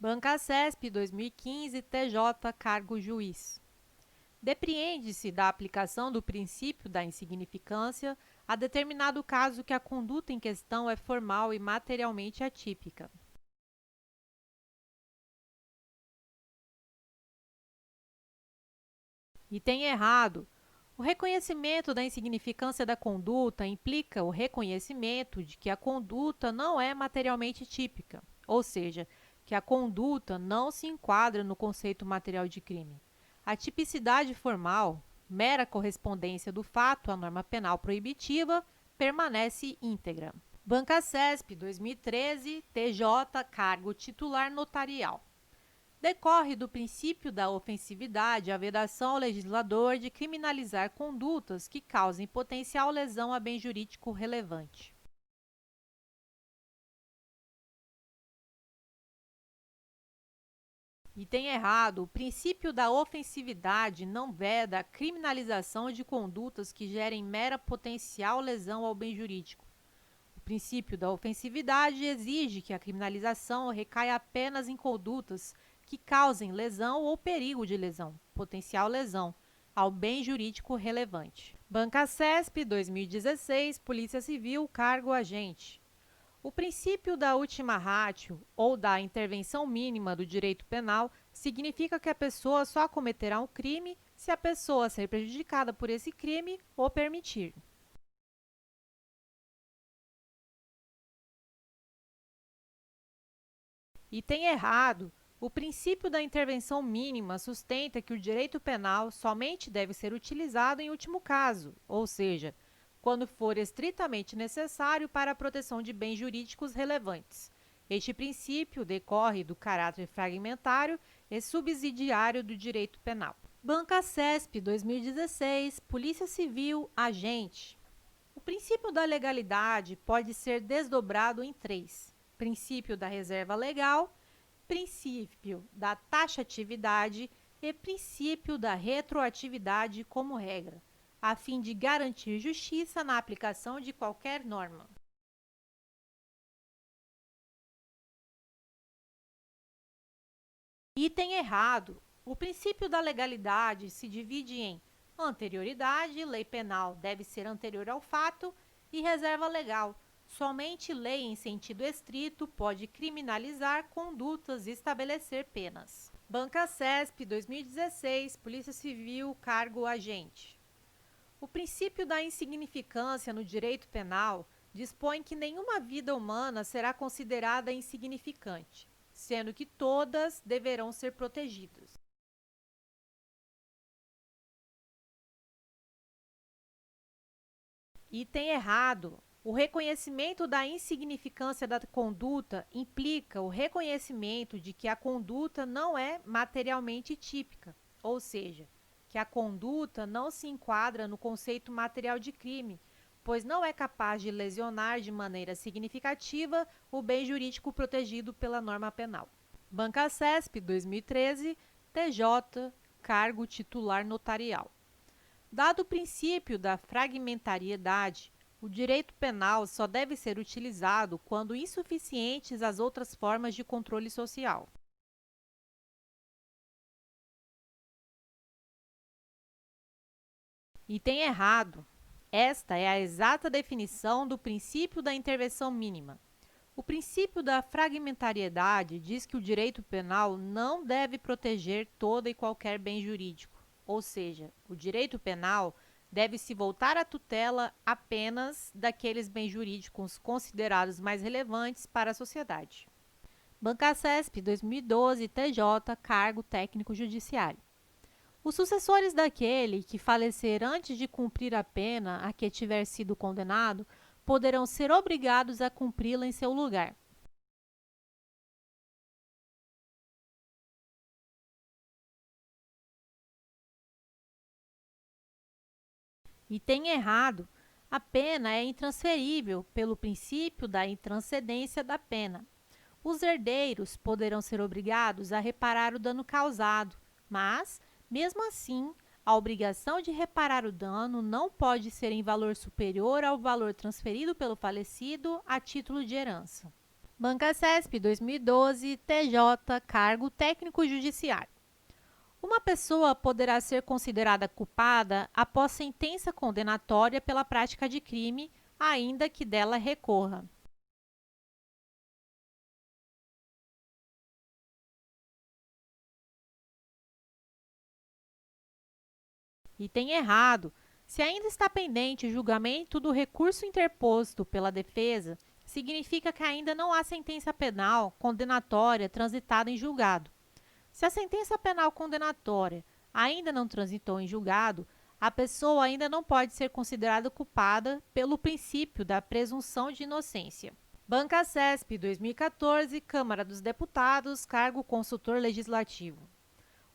Bancasesp 2015, TJ, cargo juiz. Depreende-se da aplicação do princípio da insignificância a determinado caso que a conduta em questão é formal e materialmente atípica. Item errado. O reconhecimento da insignificância da conduta implica o reconhecimento de que a conduta não é materialmente típica, ou seja, que a conduta não se enquadra no conceito material de crime. A tipicidade formal, mera correspondência do fato à norma penal proibitiva, permanece íntegra. Bancasesp 2013, TJ, cargo titular notarial. Decorre do princípio da ofensividade a vedação ao legislador de criminalizar condutas que causem potencial lesão a bem jurídico relevante. Item errado. O princípio da ofensividade não veda a criminalização de condutas que gerem mera potencial lesão ao bem jurídico. O princípio da ofensividade exige que a criminalização recaia apenas em condutas que causem lesão ou perigo de lesão, potencial lesão, ao bem jurídico relevante. Bancasesp 2016, Polícia Civil, cargo agente. O princípio da ultima ratio, ou da intervenção mínima do direito penal, significa que a pessoa só cometerá um crime se a pessoa ser prejudicada por esse crime o permitir. Item errado. O princípio da intervenção mínima sustenta que o direito penal somente deve ser utilizado em último caso, ou seja, quando for estritamente necessário para a proteção de bens jurídicos relevantes. Este princípio decorre do caráter fragmentário e subsidiário do direito penal. Bancasesp 2016, Polícia Civil, agente. O princípio da legalidade pode ser desdobrado em três: princípio da reserva legal, princípio da taxatividade e princípio da retroatividade como regra, a fim de garantir justiça na aplicação de qualquer norma. Item errado. O princípio da legalidade se divide em anterioridade, lei penal deve ser anterior ao fato, e reserva legal. Somente lei em sentido estrito pode criminalizar condutas e estabelecer penas. Bancasesp 2016, Polícia Civil, cargo agente. O princípio da insignificância no direito penal dispõe que nenhuma vida humana será considerada insignificante, sendo que todas deverão ser protegidas. Item errado. O reconhecimento da insignificância da conduta implica o reconhecimento de que a conduta não é materialmente típica, ou seja, que a conduta não se enquadra no conceito material de crime, pois não é capaz de lesionar de maneira significativa o bem jurídico protegido pela norma penal. Bancasesp 2013, TJ, cargo titular notarial. Dado o princípio da fragmentariedade, o direito penal só deve ser utilizado quando insuficientes as outras formas de controle social. Item errado. Esta é a exata definição do princípio da intervenção mínima. O princípio da fragmentariedade diz que o direito penal não deve proteger todo e qualquer bem jurídico, ou seja, o direito penal deve se voltar à tutela apenas daqueles bens jurídicos considerados mais relevantes para a sociedade. Bancasesp 2012, TJ, cargo técnico judiciário. Os sucessores daquele que falecer antes de cumprir a pena a que tiver sido condenado poderão ser obrigados a cumpri-la em seu lugar. Item errado. A pena é intransferível pelo princípio da intranscendência da pena. Os herdeiros poderão ser obrigados a reparar o dano causado, mas, mesmo assim, a obrigação de reparar o dano não pode ser em valor superior ao valor transferido pelo falecido a título de herança. Bancasesp 2012, TJ, cargo técnico judiciário. Uma pessoa poderá ser considerada culpada após sentença condenatória pela prática de crime, ainda que dela recorra. Item errado. Se ainda está pendente o julgamento do recurso interposto pela defesa, significa que ainda não há sentença penal condenatória transitada em julgado. Se a sentença penal condenatória ainda não transitou em julgado, a pessoa ainda não pode ser considerada culpada pelo princípio da presunção de inocência. Bancasesp 2014, Câmara dos Deputados, cargo consultor legislativo.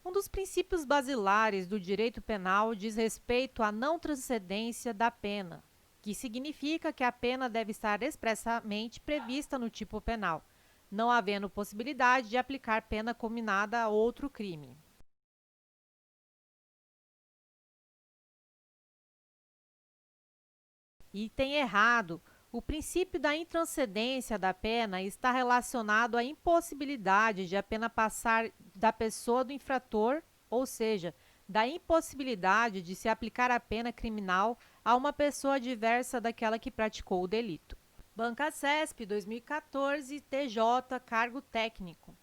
Um dos princípios basilares do direito penal diz respeito à não transcendência da pena, que significa que a pena deve estar expressamente prevista no tipo penal, não havendo possibilidade de aplicar pena combinada a outro crime. Item errado. O princípio da intranscendência da pena está relacionado à impossibilidade de a pena passar da pessoa do infrator, ou seja, da impossibilidade de se aplicar a pena criminal a uma pessoa diversa daquela que praticou o delito. Bancasesp 2014, TJ, cargo técnico.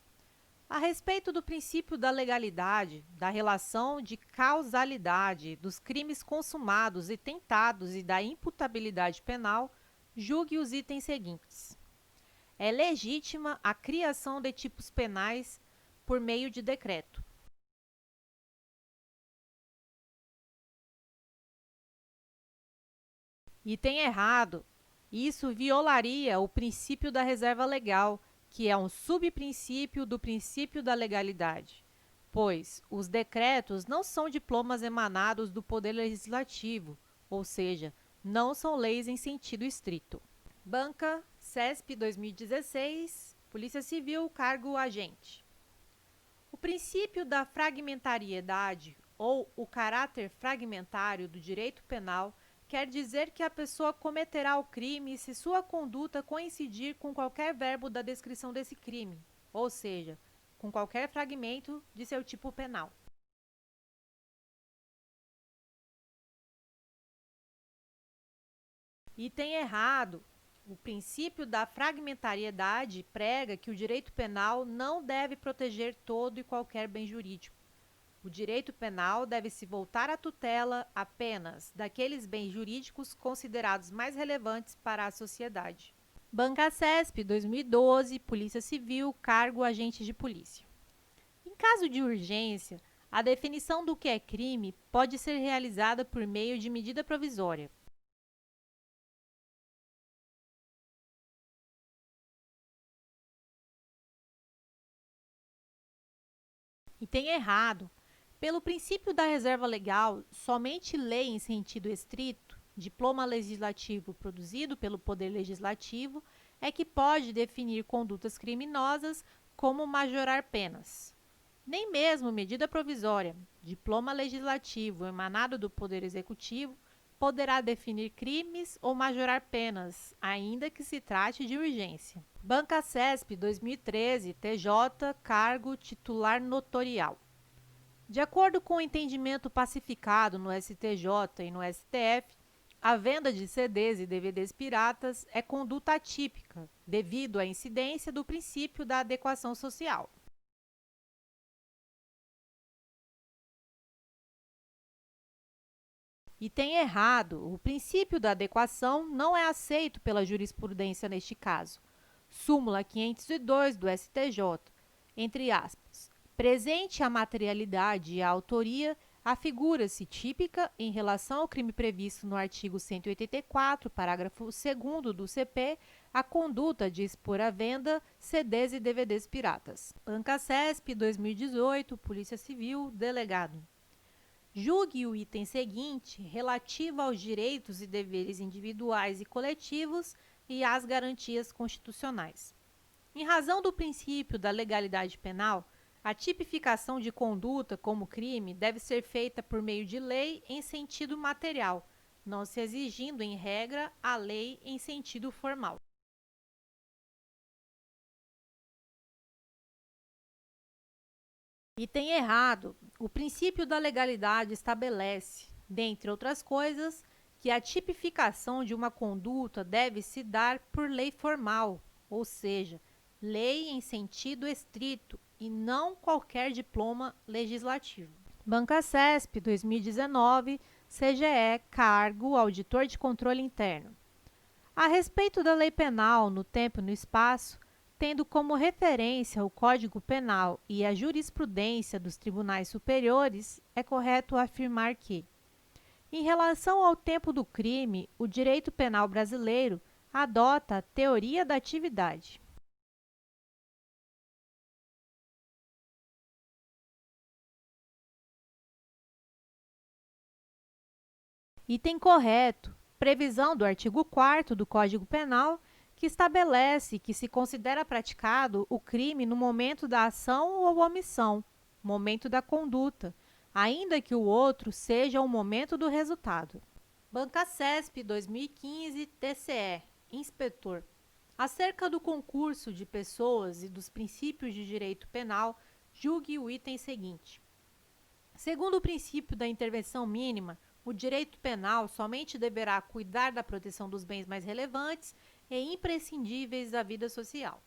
A respeito do princípio da legalidade, da relação de causalidade dos crimes consumados e tentados e da imputabilidade penal, julgue os itens seguintes. É legítima a criação de tipos penais por meio de decreto. Item errado. Isso violaria o princípio da reserva legal, que é um subprincípio do princípio da legalidade, pois os decretos não são diplomas emanados do Poder Legislativo, ou seja, não são leis em sentido estrito. Banca, CESP 2016, Polícia Civil, cargo agente. O princípio da fragmentariedade ou o caráter fragmentário do direito penal quer dizer que a pessoa cometerá o crime se sua conduta coincidir com qualquer verbo da descrição desse crime, ou seja, com qualquer fragmento de seu tipo penal. Item errado. O princípio da fragmentariedade prega que o direito penal não deve proteger todo e qualquer bem jurídico. O direito penal deve se voltar à tutela apenas daqueles bens jurídicos considerados mais relevantes para a sociedade. Bancasesp 2012, Polícia Civil, cargo agente de polícia. Em caso de urgência, a definição do que é crime pode ser realizada por meio de medida provisória. Item errado. Pelo princípio da reserva legal, somente lei em sentido estrito, diploma legislativo produzido pelo Poder Legislativo, é que pode definir condutas criminosas como majorar penas. Nem mesmo medida provisória, diploma legislativo emanado do Poder Executivo, poderá definir crimes ou majorar penas, ainda que se trate de urgência. Bancasesp 2013, TJ, cargo titular notorial. De acordo com o entendimento pacificado no STJ e no STF, a venda de CDs e DVDs piratas é conduta atípica, devido à incidência do princípio da adequação social. Item errado. O princípio da adequação não é aceito pela jurisprudência neste caso. Súmula 502 do STJ, entre aspas. Presente a materialidade e a autoria, afigura-se típica, em relação ao crime previsto no artigo 184, parágrafo 2º do CP, a conduta de expor à venda CDs e DVDs piratas. Bancasesp 2018, Polícia Civil, delegado. Julgue o item seguinte relativo aos direitos e deveres individuais e coletivos e às garantias constitucionais. Em razão do princípio da legalidade penal, a tipificação de conduta como crime deve ser feita por meio de lei em sentido material, não se exigindo, em regra, a lei em sentido formal. Item errado. O princípio da legalidade estabelece, dentre outras coisas, que a tipificação de uma conduta deve se dar por lei formal, ou seja, lei em sentido estrito e não qualquer diploma legislativo. Banca CESP 2019, CGE, cargo Auditor de Controle Interno. A respeito da lei penal no tempo e no espaço, tendo como referência o Código Penal e a jurisprudência dos tribunais superiores, é correto afirmar que, em relação ao tempo do crime, o direito penal brasileiro adota a teoria da atividade. Item correto. Previsão do artigo 4º do Código Penal, que estabelece que se considera praticado o crime no momento da ação ou omissão, momento da conduta, ainda que o outro seja o momento do resultado. Banca CESP 2015, TCE, Inspetor. Acerca do concurso de pessoas e dos princípios de direito penal, julgue o item seguinte. Segundo o princípio da intervenção mínima, o direito penal somente deverá cuidar da proteção dos bens mais relevantes e imprescindíveis da vida social.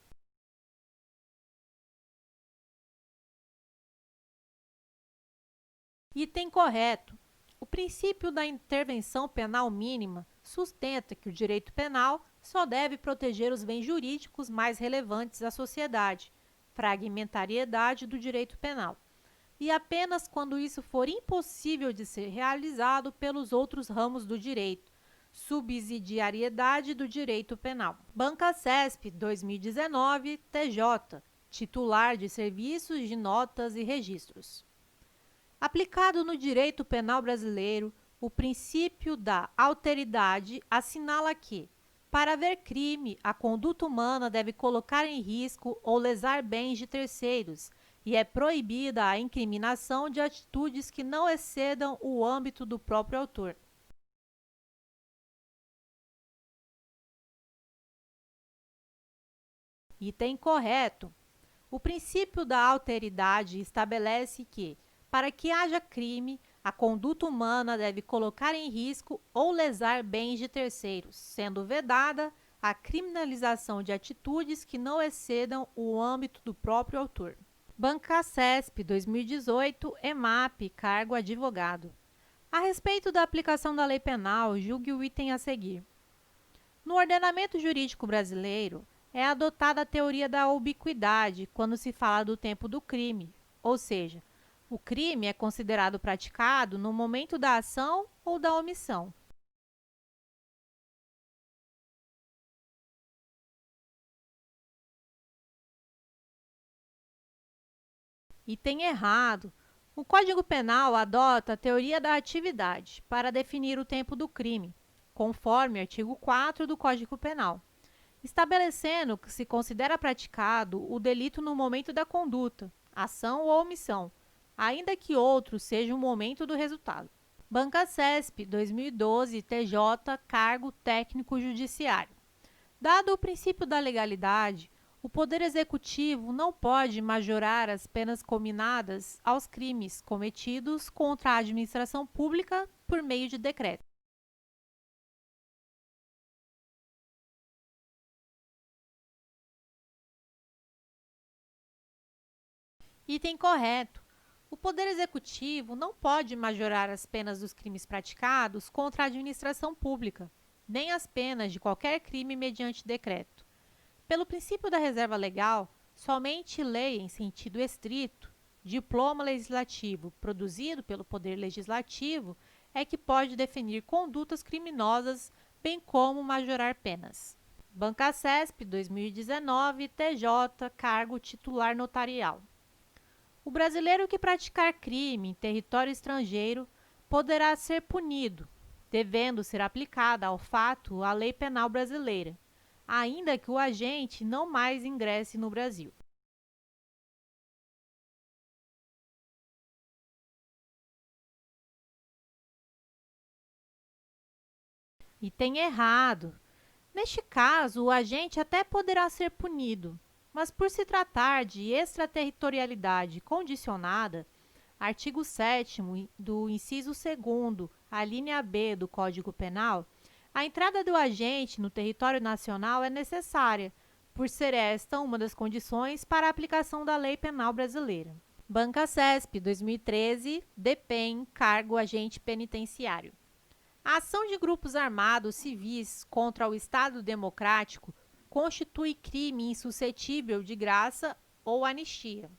Item correto. O princípio da intervenção penal mínima sustenta que o direito penal só deve proteger os bens jurídicos mais relevantes à sociedade, fragmentariedade do direito penal, e apenas quando isso for impossível de ser realizado pelos outros ramos do direito, subsidiariedade do direito penal. Banca CESP 2019, TJ, titular de serviços de notas e registros. Aplicado no direito penal brasileiro, o princípio da alteridade assinala que, para haver crime, a conduta humana deve colocar em risco ou lesar bens de terceiros, e é proibida a incriminação de atitudes que não excedam o âmbito do próprio autor. Item correto. O princípio da alteridade estabelece que, para que haja crime, a conduta humana deve colocar em risco ou lesar bens de terceiros, sendo vedada a criminalização de atitudes que não excedam o âmbito do próprio autor. Banca CESP 2018, EMAP, cargo advogado. A respeito da aplicação da lei penal, julgue o item a seguir. No ordenamento jurídico brasileiro, é adotada a teoria da ubiquidade quando se fala do tempo do crime, ou seja, o crime é considerado praticado no momento da ação ou da omissão. Item errado. O Código Penal adota a teoria da atividade para definir o tempo do crime, conforme artigo 4º do Código Penal, estabelecendo que se considera praticado o delito no momento da conduta, ação ou omissão, ainda que outro seja o momento do resultado. Banca CESP 2012, TJ, cargo técnico judiciário. Dado o princípio da legalidade, o Poder Executivo não pode majorar as penas cominadas aos crimes cometidos contra a administração pública por meio de decreto. Item correto. O Poder Executivo não pode majorar as penas dos crimes praticados contra a administração pública, nem as penas de qualquer crime mediante decreto. Pelo princípio da reserva legal, somente lei em sentido estrito, diploma legislativo produzido pelo Poder Legislativo, é que pode definir condutas criminosas, bem como majorar penas. Banca CESP 2019, TJ, cargo titular notarial. O brasileiro que praticar crime em território estrangeiro poderá ser punido, devendo ser aplicada ao fato a lei penal brasileira, ainda que o agente não mais ingresse no Brasil. Item errado. Neste caso, o agente até poderá ser punido, Mas por se tratar de extraterritorialidade condicionada, artigo 7º do inciso 2º, a linha B do Código Penal, a entrada do agente no território nacional é necessária, por ser esta uma das condições para a aplicação da lei penal brasileira. Banca CESP, 2013, DPEM, cargo agente penitenciário. A ação de grupos armados civis contra o Estado Democrático constitui crime insuscetível de graça ou anistia.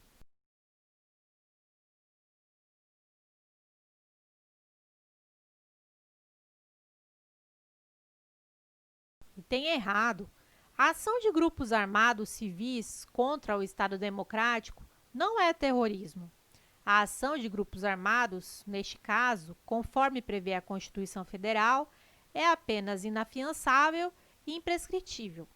E tem errado. A ação de grupos armados civis contra o Estado Democrático não é terrorismo. A ação de grupos armados, neste caso, conforme prevê a Constituição Federal, é apenas inafiançável e imprescritível.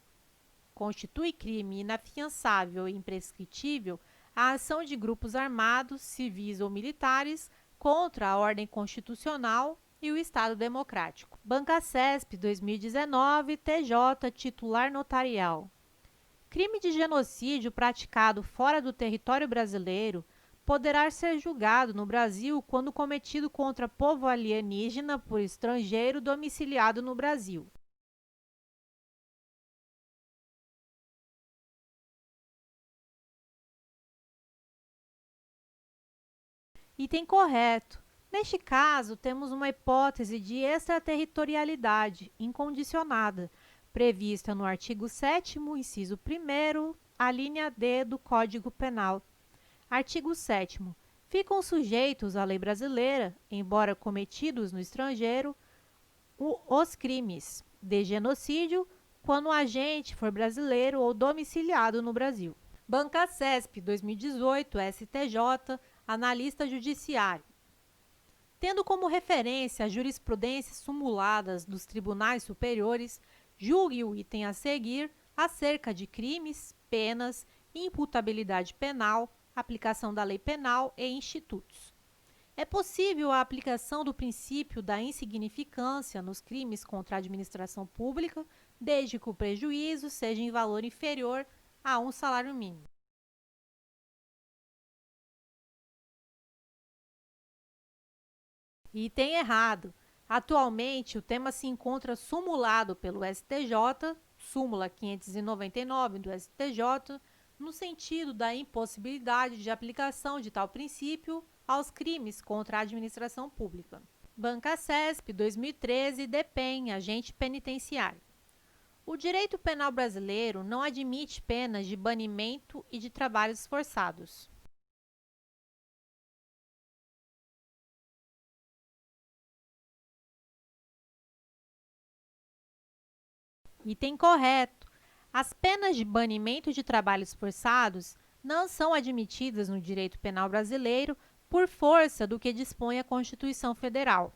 Constitui crime inafiançável e imprescritível a ação de grupos armados, civis ou militares contra a ordem constitucional e o Estado Democrático. Banca CESP 2019, TJ, titular notarial. Crime de genocídio praticado fora do território brasileiro poderá ser julgado no Brasil quando cometido contra povo alienígena por estrangeiro domiciliado no Brasil. Item correto. Neste caso, temos uma hipótese de extraterritorialidade incondicionada, prevista no artigo 7º, inciso 1º, a linha D do Código Penal. Artigo 7º. Ficam sujeitos à lei brasileira, embora cometidos no estrangeiro, os crimes de genocídio quando o agente for brasileiro ou domiciliado no Brasil. Banca CESP 2018, STJ, analista judiciário. Tendo como referência as jurisprudências sumuladas dos tribunais superiores, julgue o item a seguir acerca de crimes, penas, imputabilidade penal, aplicação da lei penal e institutos. É possível a aplicação do princípio da insignificância nos crimes contra a administração pública, desde que o prejuízo seja em valor inferior a um salário mínimo. Item errado. Atualmente, o tema se encontra sumulado pelo STJ, súmula 599 do STJ, no sentido da impossibilidade de aplicação de tal princípio aos crimes contra a administração pública. Banca CESP 2013, DPEM, agente penitenciário. O direito penal brasileiro não admite penas de banimento e de trabalhos forçados. Item correto. As penas de banimento de trabalhos forçados não são admitidas no direito penal brasileiro por força do que dispõe a Constituição Federal.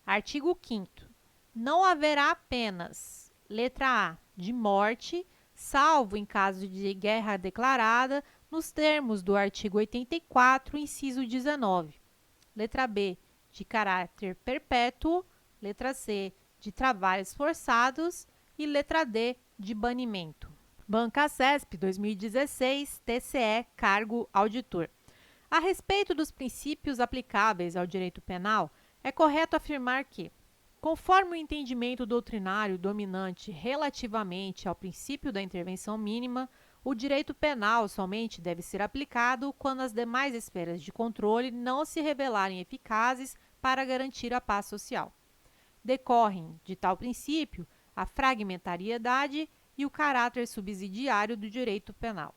Artigo 5º. Não haverá penas, letra A, de morte, salvo em caso de guerra declarada, nos termos do artigo 84, inciso 19. Letra B, de caráter perpétuo. Letra C, de trabalhos forçados. E letra D, de banimento. Banca CESP 2016, TCE, cargo auditor. A respeito dos princípios aplicáveis ao direito penal, é correto afirmar que, conforme o entendimento doutrinário dominante relativamente ao princípio da intervenção mínima, o direito penal somente deve ser aplicado quando as demais esferas de controle não se revelarem eficazes para garantir a paz social. Decorrem de tal princípio a fragmentariedade e o caráter subsidiário do direito penal.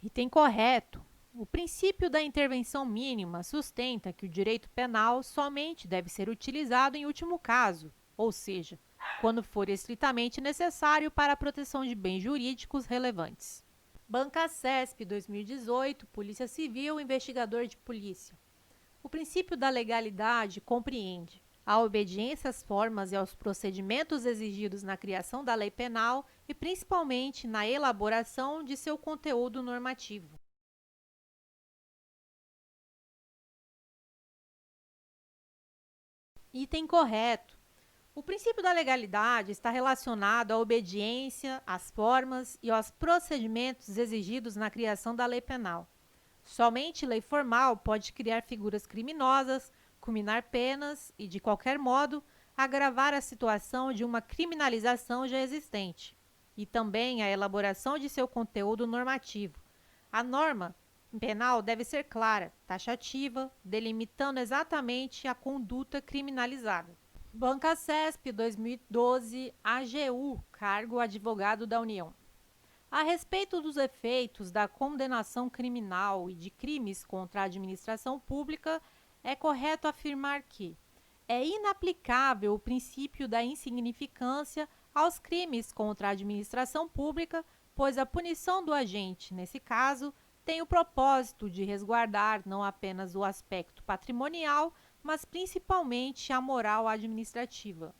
Item correto. O princípio da intervenção mínima sustenta que o direito penal somente deve ser utilizado em último caso, ou seja, quando for estritamente necessário para a proteção de bens jurídicos relevantes. Banca CESP 2018, Polícia Civil, investigador de polícia. O princípio da legalidade compreende a obediência às formas e aos procedimentos exigidos na criação da lei penal e, principalmente, na elaboração de seu conteúdo normativo. Item correto. O princípio da legalidade está relacionado à obediência, às formas e aos procedimentos exigidos na criação da lei penal. Somente lei formal pode criar figuras criminosas, culminar penas e, de qualquer modo, agravar a situação de uma criminalização já existente, e também a elaboração de seu conteúdo normativo. A norma penal deve ser clara, taxativa, delimitando exatamente a conduta criminalizada. Banca CESP 2012, AGU, cargo advogado da União. A respeito dos efeitos da condenação criminal e de crimes contra a administração pública, é correto afirmar que é inaplicável o princípio da insignificância aos crimes contra a administração pública, pois a punição do agente, nesse caso, tem o propósito de resguardar não apenas o aspecto patrimonial, mas principalmente a moral administrativa.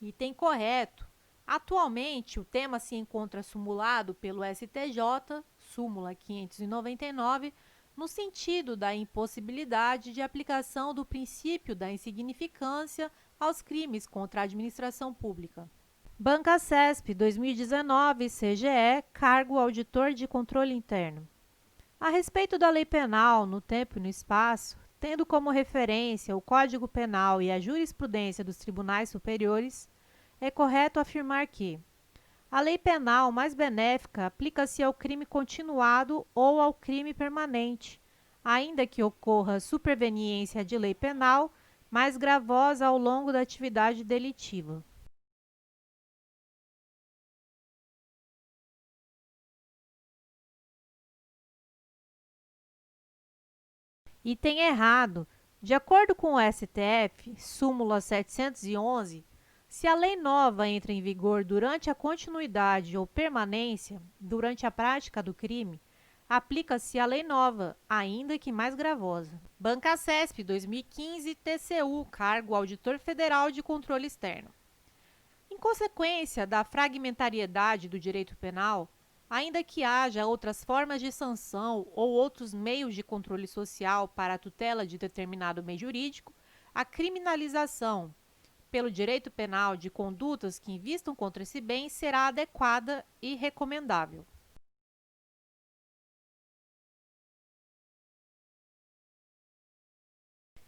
Item correto. Atualmente, o tema se encontra sumulado pelo STJ, súmula 599, no sentido da impossibilidade de aplicação do princípio da insignificância aos crimes contra a administração pública. Banca CESP 2019, CGE, cargo auditor de controle interno. A respeito da lei penal, no tempo e no espaço, tendo como referência o Código Penal e a jurisprudência dos tribunais superiores, é correto afirmar que a lei penal mais benéfica aplica-se ao crime continuado ou ao crime permanente, ainda que ocorra superveniência de lei penal mais gravosa ao longo da atividade delitiva. Item errado. De acordo com o STF, súmula 711, se a lei nova entra em vigor durante a continuidade ou permanência, durante a prática do crime, aplica-se a lei nova, ainda que mais gravosa. Banca CESP 2015, TCU, cargo Auditor Federal de Controle Externo. Em consequência da fragmentariedade do direito penal, ainda que haja outras formas de sanção ou outros meios de controle social para a tutela de determinado bem jurídico, a criminalização pelo direito penal de condutas que invistam contra esse bem será adequada e recomendável.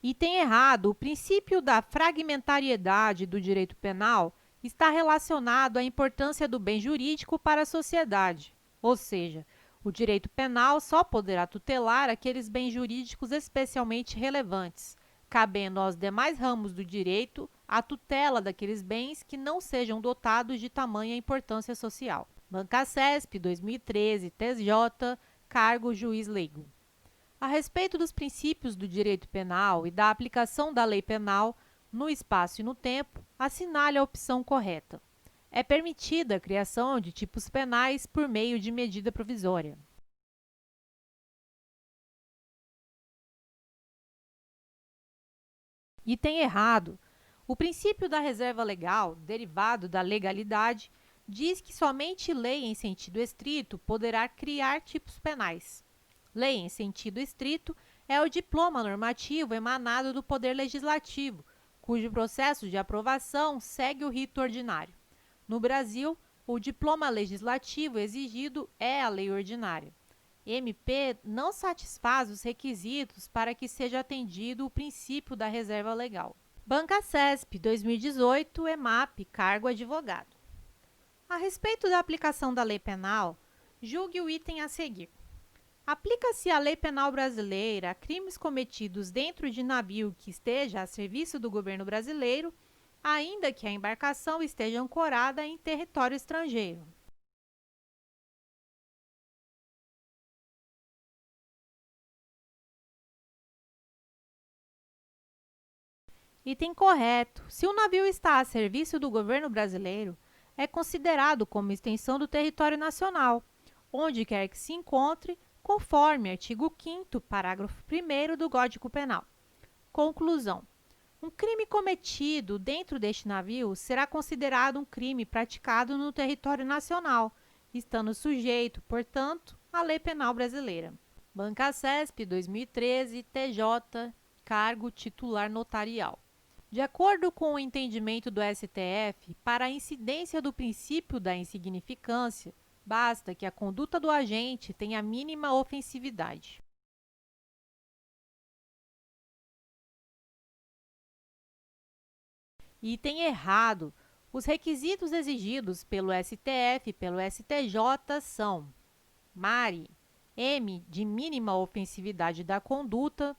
Item errado. O princípio da fragmentariedade do direito penal está relacionado à importância do bem jurídico para a sociedade, ou seja, o direito penal só poderá tutelar aqueles bens jurídicos especialmente relevantes, cabendo aos demais ramos do direito a tutela daqueles bens que não sejam dotados de tamanha importância social. Banca CESP 2013, TJ, cargo juiz leigo. A respeito dos princípios do direito penal e da aplicação da lei penal no espaço e no tempo, assinale a opção correta. É permitida a criação de tipos penais por meio de medida provisória. Item errado. O princípio da reserva legal, derivado da legalidade, diz que somente lei em sentido estrito poderá criar tipos penais. Lei em sentido estrito é o diploma normativo emanado do Poder Legislativo, cujo processo de aprovação segue o rito ordinário. No Brasil, o diploma legislativo exigido é a lei ordinária. MP não satisfaz os requisitos para que seja atendido o princípio da reserva legal. Banca CESP 2018, EMAP, cargo advogado. A respeito da aplicação da lei penal, julgue o item a seguir. Aplica-se a lei penal brasileira a crimes cometidos dentro de navio que esteja a serviço do governo brasileiro, ainda que a embarcação esteja ancorada em território estrangeiro. Item correto. Se o navio está a serviço do governo brasileiro, é considerado como extensão do território nacional, onde quer que se encontre, conforme artigo 5º, parágrafo 1º do Código Penal. Conclusão. Um crime cometido dentro deste navio será considerado um crime praticado no território nacional, estando sujeito, portanto, à lei penal brasileira. Bancasesp 2013, TJ, cargo titular notarial. De acordo com o entendimento do STF, para a incidência do princípio da insignificância, basta que a conduta do agente tenha a mínima ofensividade. Item errado. Os requisitos exigidos pelo STF e pelo STJ são: Mari, M, de mínima ofensividade da conduta,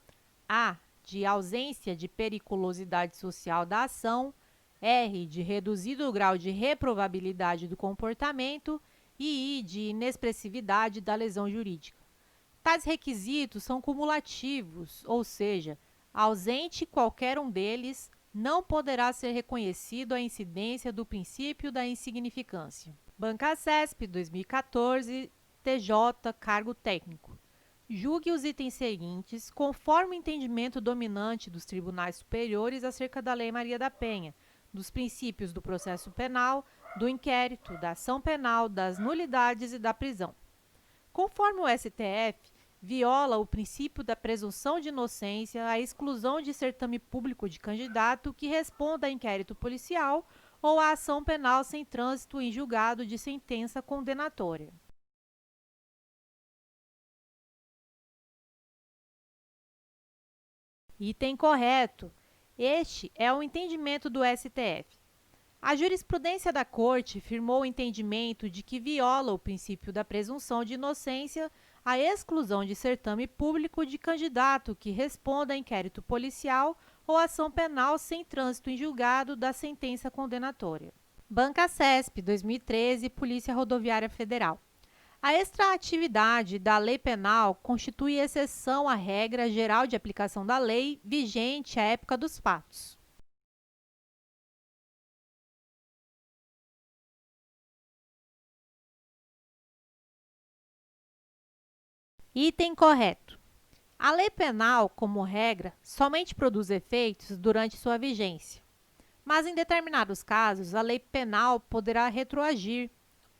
A, de ausência de periculosidade social da ação, R, de reduzido grau de reprovabilidade do comportamento e I, de inexpressividade da lesão jurídica. Tais requisitos são cumulativos, ou seja, ausente qualquer um deles, não poderá ser reconhecido a incidência do princípio da insignificância. Bancasesp 2014, TJ, cargo técnico. Julgue os itens seguintes conforme o entendimento dominante dos tribunais superiores acerca da Lei Maria da Penha, dos princípios do processo penal, do inquérito, da ação penal, das nulidades e da prisão. Conforme o STF, viola o princípio da presunção de inocência a exclusão de certame público de candidato que responda a inquérito policial ou a ação penal sem trânsito em julgado de sentença condenatória. Item correto. Este é o entendimento do STF. A jurisprudência da Corte firmou o entendimento de que viola o princípio da presunção de inocência a exclusão de certame público de candidato que responda a inquérito policial ou ação penal sem trânsito em julgado da sentença condenatória. Bancasesp 2013, Polícia Rodoviária Federal. A extraatividade da lei penal constitui exceção à regra geral de aplicação da lei vigente à época dos fatos. Item correto. A lei penal, como regra, somente produz efeitos durante sua vigência, mas em determinados casos a lei penal poderá retroagir,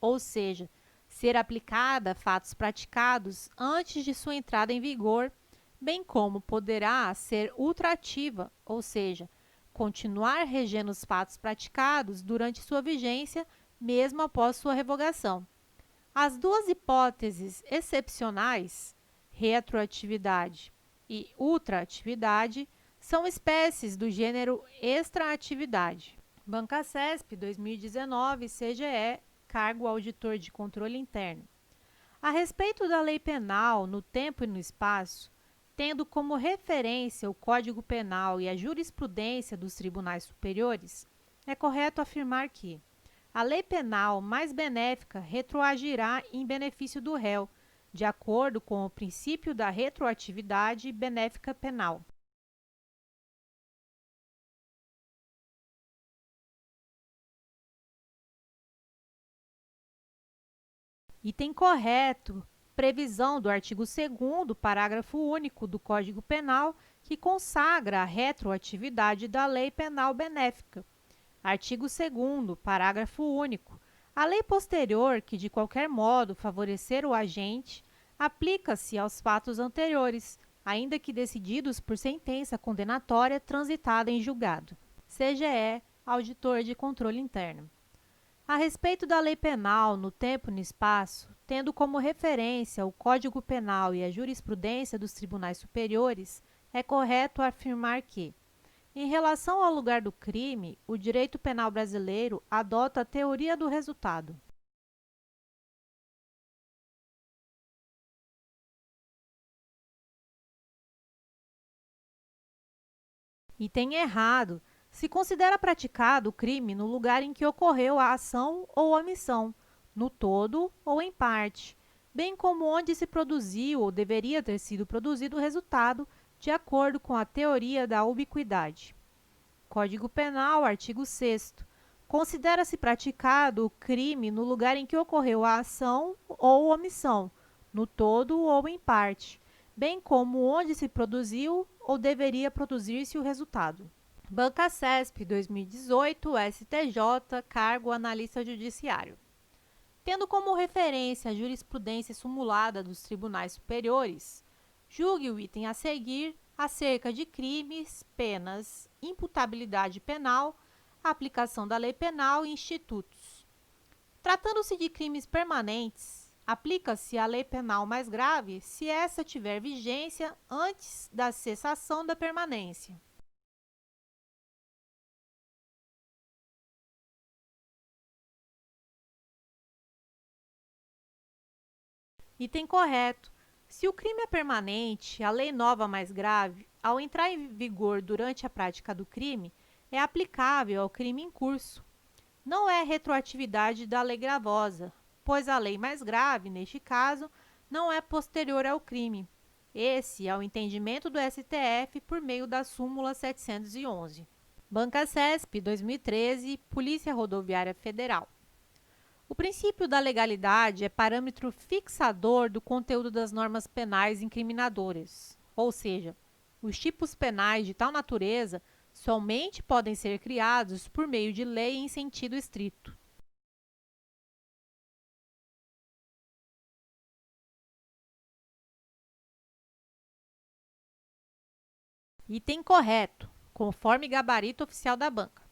ou seja, ser aplicada a fatos praticados antes de sua entrada em vigor, bem como poderá ser ultrativa, ou seja, continuar regendo os fatos praticados durante sua vigência, mesmo após sua revogação. As duas hipóteses excepcionais, retroatividade e ultraatividade, são espécies do gênero extraatividade. Bancasesp 2019, CGE, cargo auditor de controle interno. A respeito da lei penal no tempo e no espaço, tendo como referência o Código Penal e a jurisprudência dos tribunais superiores, é correto afirmar que a lei penal mais benéfica retroagirá em benefício do réu, de acordo com o princípio da retroatividade benéfica penal. Item correto. Previsão do artigo 2º, parágrafo único do Código Penal, que consagra a retroatividade da lei penal benéfica. Artigo 2º, parágrafo único. A lei posterior, que de qualquer modo favorecer o agente, aplica-se aos fatos anteriores, ainda que decididos por sentença condenatória transitada em julgado. CGE, Auditor de Controle Interno. A respeito da lei penal no tempo e no espaço, tendo como referência o Código Penal e a jurisprudência dos tribunais superiores, é correto afirmar que, em relação ao lugar do crime, o direito penal brasileiro adota a teoria do resultado. Item errado. Se considera praticado o crime no lugar em que ocorreu a ação ou omissão, no todo ou em parte, bem como onde se produziu ou deveria ter sido produzido o resultado, de acordo com a teoria da ubiquidade. Código Penal, artigo 6º. Considera-se praticado o crime no lugar em que ocorreu a ação ou omissão, no todo ou em parte, bem como onde se produziu ou deveria produzir-se o resultado. Bancasesp 2018, STJ, cargo analista judiciário. Tendo como referência a jurisprudência sumulada dos tribunais superiores, Julgue o item a seguir acerca de crimes, penas, imputabilidade penal, aplicação da lei penal e institutos. Tratando-se de crimes permanentes, aplica-se a lei penal mais grave se essa tiver vigência antes da cessação da permanência. Item correto. Se o crime é permanente, a lei nova mais grave, ao entrar em vigor durante a prática do crime, é aplicável ao crime em curso. Não é retroatividade da lei gravosa, pois a lei mais grave, neste caso, não é posterior ao crime. Esse é o entendimento do STF por meio da súmula 711. Bancasesp, 2013, Polícia Rodoviária Federal. O princípio da legalidade é parâmetro fixador do conteúdo das normas penais incriminadoras, ou seja, os tipos penais de tal natureza somente podem ser criados por meio de lei em sentido estrito. Item correto, conforme gabarito oficial da banca.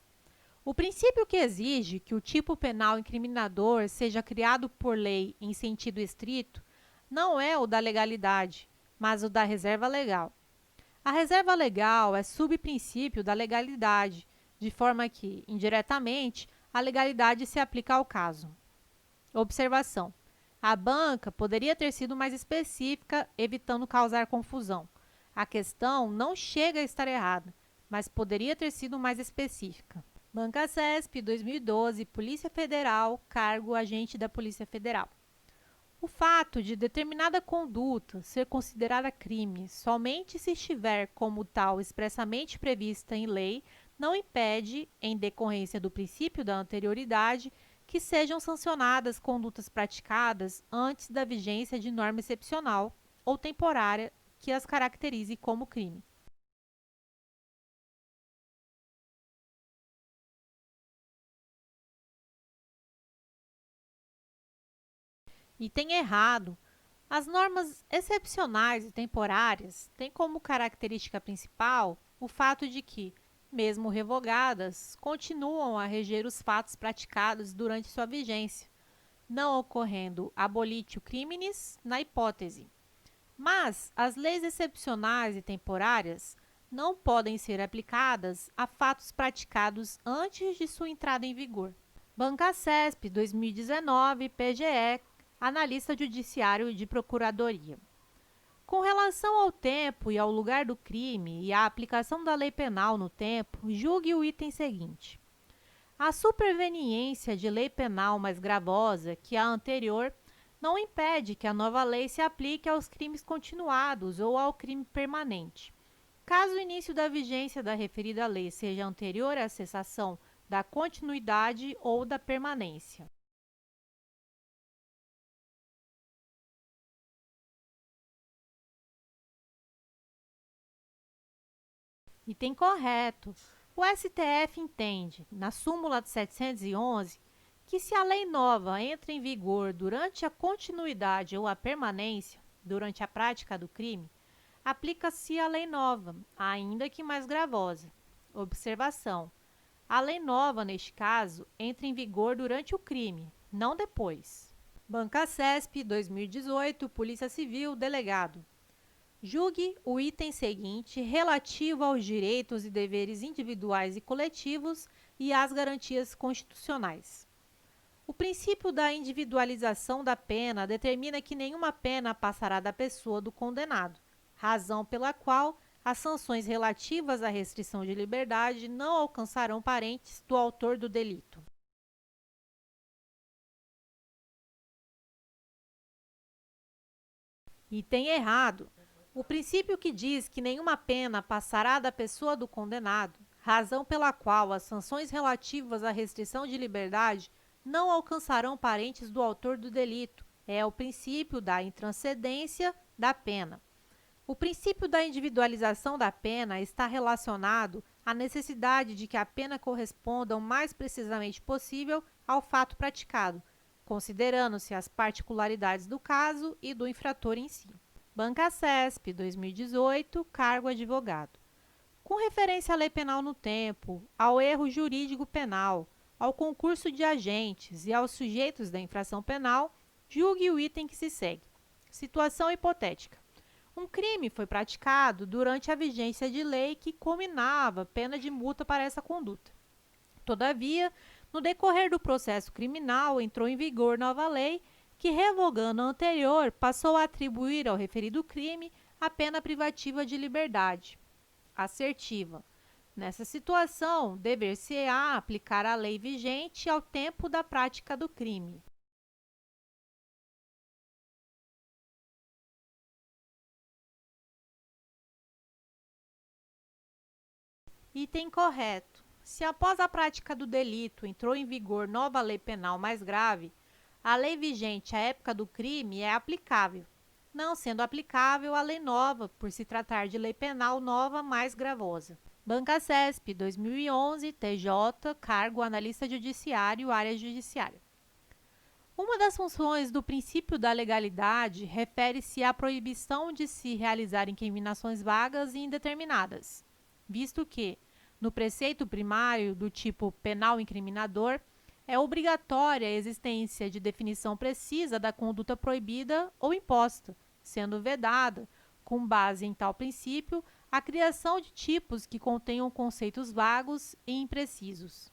O princípio que exige que o tipo penal incriminador seja criado por lei em sentido estrito não é o da legalidade, mas o da reserva legal. A reserva legal é subprincípio da legalidade, de forma que, indiretamente, a legalidade se aplica ao caso. Observação: a banca poderia ter sido mais específica, evitando causar confusão. A questão não chega a estar errada, mas poderia ter sido mais específica. Bancasesp, 2012, Polícia Federal, cargo agente da Polícia Federal. O fato de determinada conduta ser considerada crime somente se estiver como tal expressamente prevista em lei não impede, em decorrência do princípio da anterioridade, que sejam sancionadas condutas praticadas antes da vigência de norma excepcional ou temporária que as caracterize como crime. Item errado. As normas excepcionais e temporárias têm como característica principal o fato de que, mesmo revogadas, continuam a reger os fatos praticados durante sua vigência, não ocorrendo abolitio criminis na hipótese. Mas as leis excepcionais e temporárias não podem ser aplicadas a fatos praticados antes de sua entrada em vigor. Bancasesp, 2019, PGE, analista judiciário de procuradoria. Com relação ao tempo e ao lugar do crime e à aplicação da lei penal no tempo, julgue o item seguinte. A superveniência de lei penal mais gravosa que a anterior não impede que a nova lei se aplique aos crimes continuados ou ao crime permanente. Caso o início da vigência da referida lei seja anterior à cessação da continuidade ou da permanência. Item correto. O STF entende, na súmula de 711, que se a lei nova entra em vigor durante a continuidade ou a permanência, durante a prática do crime, aplica-se a lei nova, ainda que mais gravosa. Observação: a lei nova, neste caso, entra em vigor durante o crime, não depois. Bancasesp, 2018, Polícia Civil, delegado. Julgue o item seguinte relativo aos direitos e deveres individuais e coletivos e às garantias constitucionais. O princípio da individualização da pena determina que nenhuma pena passará da pessoa do condenado, razão pela qual as sanções relativas à restrição de liberdade não alcançarão parentes do autor do delito. Item errado. O princípio que diz que nenhuma pena passará da pessoa do condenado, razão pela qual as sanções relativas à restrição de liberdade não alcançarão parentes do autor do delito, é o princípio da intranscendência da pena. O princípio da individualização da pena está relacionado à necessidade de que a pena corresponda o mais precisamente possível ao fato praticado, considerando-se as particularidades do caso e do infrator em si. Banca CESP, 2018, cargo advogado. Com referência à lei penal no tempo, ao erro jurídico penal, ao concurso de agentes e aos sujeitos da infração penal, julgue o item que se segue. Situação hipotética. Um crime foi praticado durante a vigência de lei que cominava pena de multa para essa conduta. Todavia, no decorrer do processo criminal, entrou em vigor nova lei que, revogando a anterior, passou a atribuir ao referido crime a pena privativa de liberdade. Assertiva. Nessa situação, dever-se-á aplicar a lei vigente ao tempo da prática do crime. Item correto. Se após a prática do delito entrou em vigor nova lei penal mais grave, a lei vigente à época do crime é aplicável, não sendo aplicável a lei nova, por se tratar de lei penal nova mais gravosa. Banca CESP, 2011, TJ, cargo analista judiciário, área judiciária. Uma das funções do princípio da legalidade refere-se à proibição de se realizar incriminações vagas e indeterminadas, visto que, no preceito primário do tipo penal incriminador, é obrigatória a existência de definição precisa da conduta proibida ou imposta, sendo vedada, com base em tal princípio, a criação de tipos que contenham conceitos vagos e imprecisos.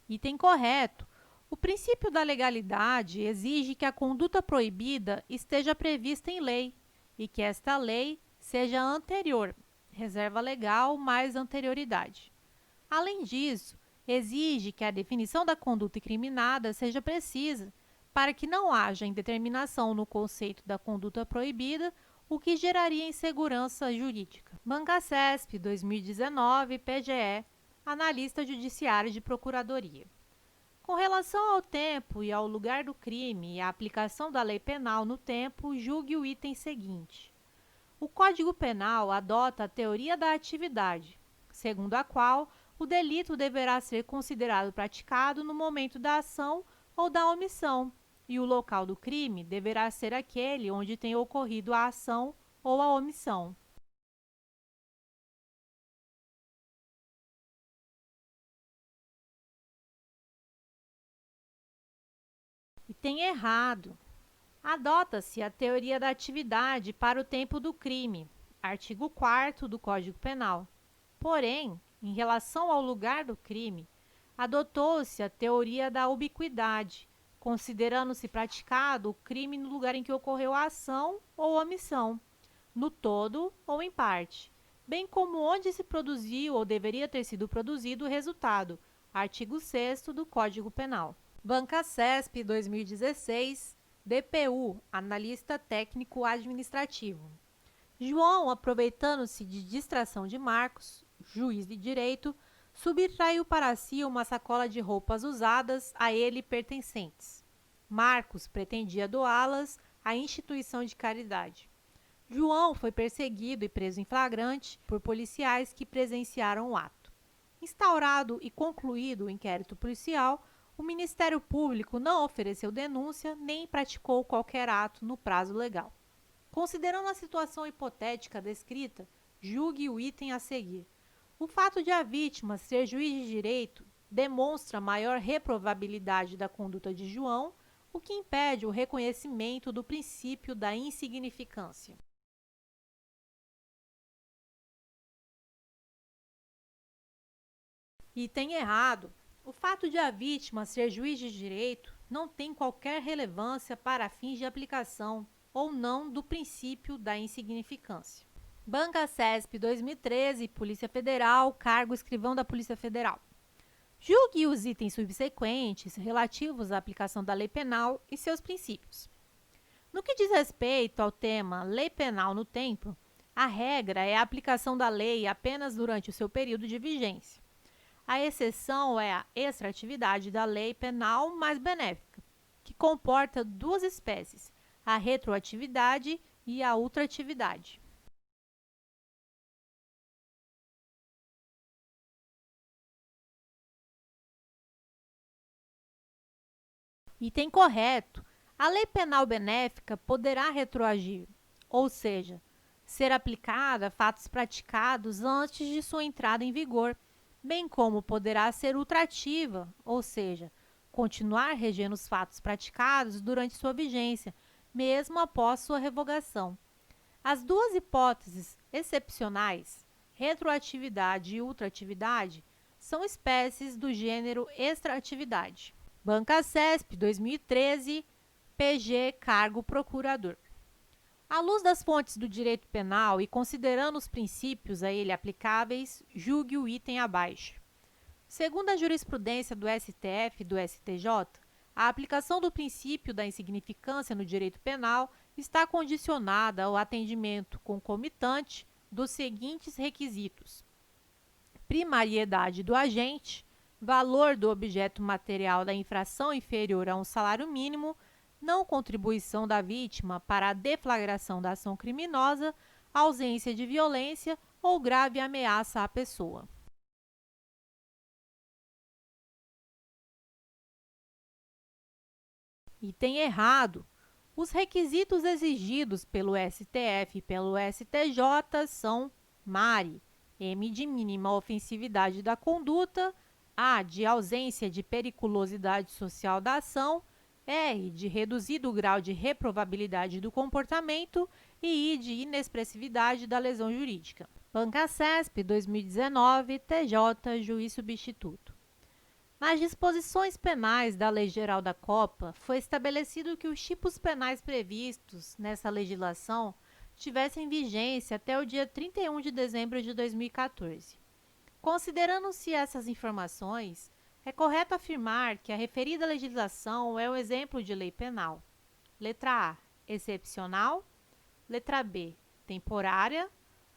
Item correto. O princípio da legalidade exige que a conduta proibida esteja prevista em lei e que esta lei seja anterior, reserva legal mais anterioridade. Além disso, exige que a definição da conduta incriminada seja precisa, para que não haja indeterminação no conceito da conduta proibida, o que geraria insegurança jurídica. Banca CESP, 2019, PGE, analista judiciário de procuradoria. Com relação ao tempo e ao lugar do crime e à aplicação da lei penal no tempo, julgue o item seguinte. O Código Penal adota a teoria da atividade, segundo a qual o delito deverá ser considerado praticado no momento da ação ou da omissão, e o local do crime deverá ser aquele onde tenha ocorrido a ação ou a omissão. E tem errado. Adota-se a teoria da atividade para o tempo do crime, artigo 4º do Código Penal. Porém, em relação ao lugar do crime, adotou-se a teoria da ubiquidade, considerando-se praticado o crime no lugar em que ocorreu a ação ou omissão, no todo ou em parte, bem como onde se produziu ou deveria ter sido produzido o resultado, artigo 6º do Código Penal. Banca CESP 2016, DPU, analista técnico administrativo. João, aproveitando-se de distração de Marcos, juiz de direito, subtraiu para si uma sacola de roupas usadas a ele pertencentes. Marcos pretendia doá-las à instituição de caridade. João foi perseguido e preso em flagrante por policiais que presenciaram o ato. Instaurado e concluído o inquérito policial, o Ministério Público não ofereceu denúncia nem praticou qualquer ato no prazo legal. Considerando a situação hipotética descrita, julgue o item a seguir. O fato de a vítima ser juiz de direito demonstra maior reprovabilidade da conduta de João, o que impede o reconhecimento do princípio da insignificância. Item errado. O fato de a vítima ser juiz de direito não tem qualquer relevância para fins de aplicação ou não do princípio da insignificância. Banca CESP 2013, Polícia Federal, cargo escrivão da Polícia Federal. Julgue os itens subsequentes relativos à aplicação da lei penal e seus princípios. No que diz respeito ao tema lei penal no tempo, a regra é a aplicação da lei apenas durante o seu período de vigência. A exceção é a extratividade da lei penal mais benéfica, que comporta duas espécies, a retroatividade e a ultratividade. Item correto. A lei penal benéfica poderá retroagir, ou seja, ser aplicada a fatos praticados antes de sua entrada em vigor, bem como poderá ser ultrativa, ou seja, continuar regendo os fatos praticados durante sua vigência, mesmo após sua revogação. As duas hipóteses excepcionais, retroatividade e ultratividade, são espécies do gênero extratividade. Banca CESP 2013, PG Cargo Procurador. À luz das fontes do direito penal e considerando os princípios a ele aplicáveis, julgue o item abaixo. Segundo a jurisprudência do STF e do STJ, a aplicação do princípio da insignificância no direito penal está condicionada ao atendimento concomitante dos seguintes requisitos: primariedade do agente, valor do objeto material da infração inferior a um salário mínimo, não contribuição da vítima para a deflagração da ação criminosa, ausência de violência ou grave ameaça à pessoa. Item errado. Os requisitos exigidos pelo STF e pelo STJ são MARE, M de mínima ofensividade da conduta, A de ausência de periculosidade social da ação, R de reduzido grau de reprovabilidade do comportamento e I de inexpressividade da lesão jurídica. Banca CESP 2019, TJ, juiz substituto. Nas disposições penais da Lei Geral da Copa, foi estabelecido que os tipos penais previstos nessa legislação tivessem vigência até o dia 31 de dezembro de 2014. Considerando-se essas informações, é correto afirmar que a referida legislação é um exemplo de lei penal. Letra A, excepcional. Letra B, temporária.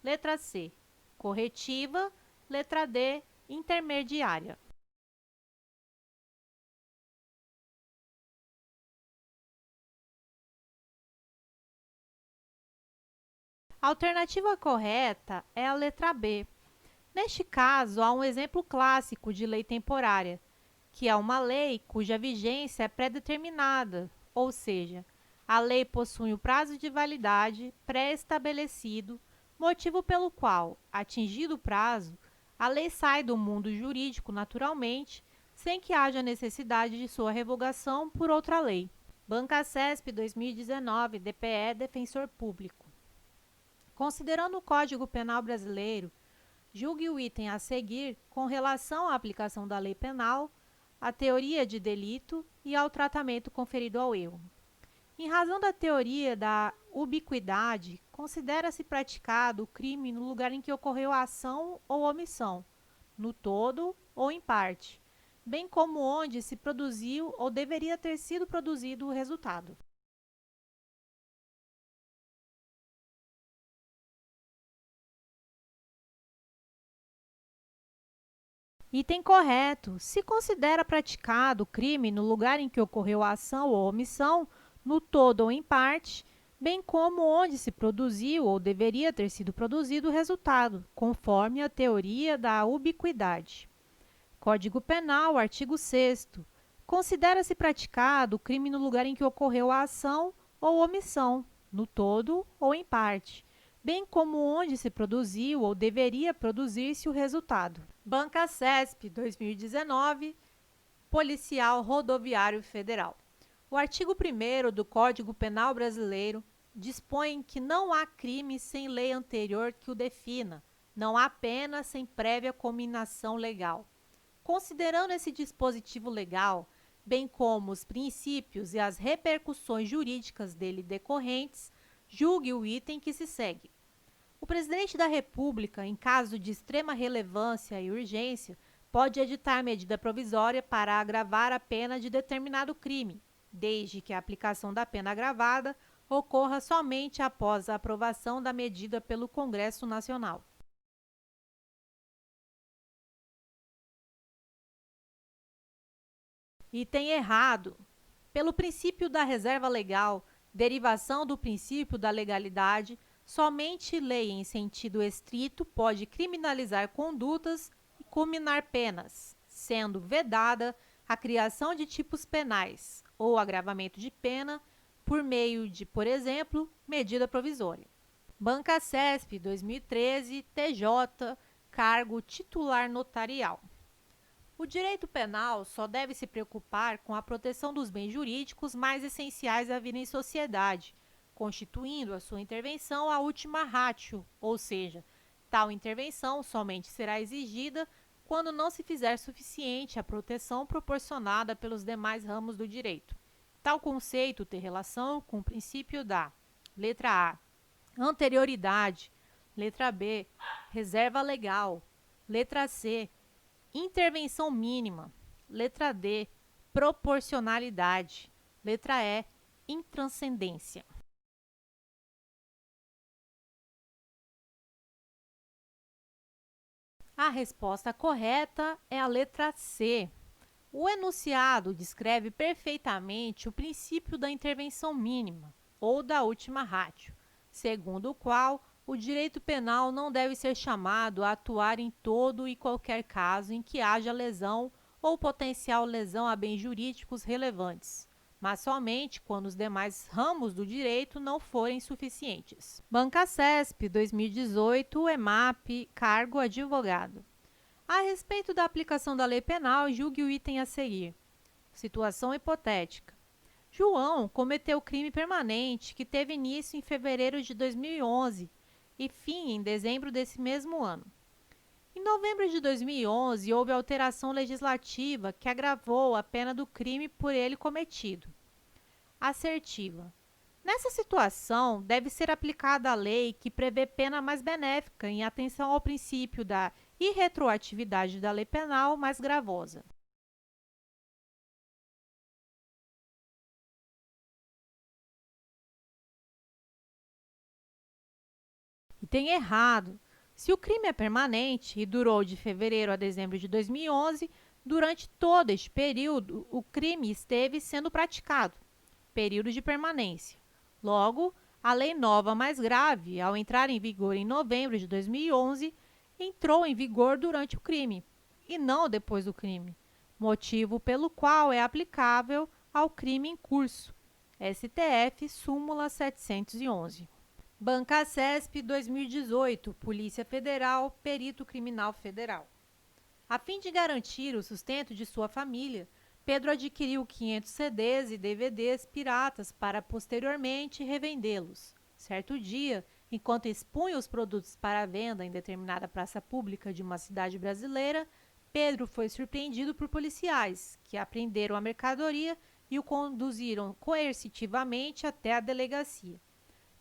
Letra C, corretiva. Letra D, intermediária. A alternativa correta é a letra B. Neste caso, há um exemplo clássico de lei temporária, que é uma lei cuja vigência é pré-determinada, ou seja, a lei possui um prazo de validade pré-estabelecido, motivo pelo qual, atingido o prazo, a lei sai do mundo jurídico naturalmente, sem que haja necessidade de sua revogação por outra lei. Banca CESP 2019, DPE, Defensor Público. Considerando o Código Penal brasileiro, julgue o item a seguir com relação à aplicação da lei penal, à teoria de delito e ao tratamento conferido ao erro. Em razão da teoria da ubiquidade, considera-se praticado o crime no lugar em que ocorreu a ação ou omissão, no todo ou em parte, bem como onde se produziu ou deveria ter sido produzido o resultado. Item correto. Se considera praticado o crime no lugar em que ocorreu a ação ou omissão, no todo ou em parte, bem como onde se produziu ou deveria ter sido produzido o resultado, conforme a teoria da ubiquidade. Código Penal, artigo 6º. Considera-se praticado o crime no lugar em que ocorreu a ação ou omissão, no todo ou em parte, bem como onde se produziu ou deveria produzir-se o resultado. Banca CESP 2019, Policial Rodoviário Federal. O artigo 1º do Código Penal Brasileiro dispõe que não há crime sem lei anterior que o defina, não há pena sem prévia cominação legal. Considerando esse dispositivo legal, bem como os princípios e as repercussões jurídicas dele decorrentes, julgue o item que se segue. O presidente da República, em caso de extrema relevância e urgência, pode editar medida provisória para agravar a pena de determinado crime, desde que a aplicação da pena agravada ocorra somente após a aprovação da medida pelo Congresso Nacional. Item errado. Pelo princípio da reserva legal, derivação do princípio da legalidade, somente lei em sentido estrito pode criminalizar condutas e cominar penas, sendo vedada a criação de tipos penais, ou agravamento de pena por meio de, por exemplo, medida provisória. Bancacesp 2013, TJ, cargo titular notarial. O direito penal só deve se preocupar com a proteção dos bens jurídicos mais essenciais à vida em sociedade, constituindo a sua intervenção a ultima ratio, ou seja, tal intervenção somente será exigida quando não se fizer suficiente a proteção proporcionada pelos demais ramos do direito. Tal conceito tem relação com o princípio da letra A, anterioridade, letra B, reserva legal, letra C, intervenção mínima, letra D, proporcionalidade, letra E, intranscendência. A resposta correta é a letra C. O enunciado descreve perfeitamente o princípio da intervenção mínima, ou da ultima ratio, segundo o qual o direito penal não deve ser chamado a atuar em todo e qualquer caso em que haja lesão ou potencial lesão a bens jurídicos relevantes, mas somente quando os demais ramos do direito não forem suficientes. Bancacesp 2018, EMAP, cargo advogado. A respeito da aplicação da lei penal, julgue o item a seguir. Situação hipotética. João cometeu crime permanente que teve início em fevereiro de 2011 e fim em dezembro desse mesmo ano. Em novembro de 2011, houve alteração legislativa que agravou a pena do crime por ele cometido. Assertiva. Nessa situação, deve ser aplicada a lei que prevê pena mais benéfica em atenção ao princípio da irretroatividade da lei penal mais gravosa. Item errado. Se o crime é permanente e durou de fevereiro a dezembro de 2011, durante todo este período, o crime esteve sendo praticado. Período de permanência. Logo, a lei nova mais grave, ao entrar em vigor em novembro de 2011, entrou em vigor durante o crime, e não depois do crime, motivo pelo qual é aplicável ao crime em curso. STF, súmula 711. Bancacesp 2018, Polícia Federal, Perito Criminal Federal. A fim de garantir o sustento de sua família, Pedro adquiriu 500 CDs e DVDs piratas para posteriormente revendê-los. Certo dia, enquanto expunha os produtos para venda em determinada praça pública de uma cidade brasileira, Pedro foi surpreendido por policiais, que apreenderam a mercadoria e o conduziram coercitivamente até a delegacia.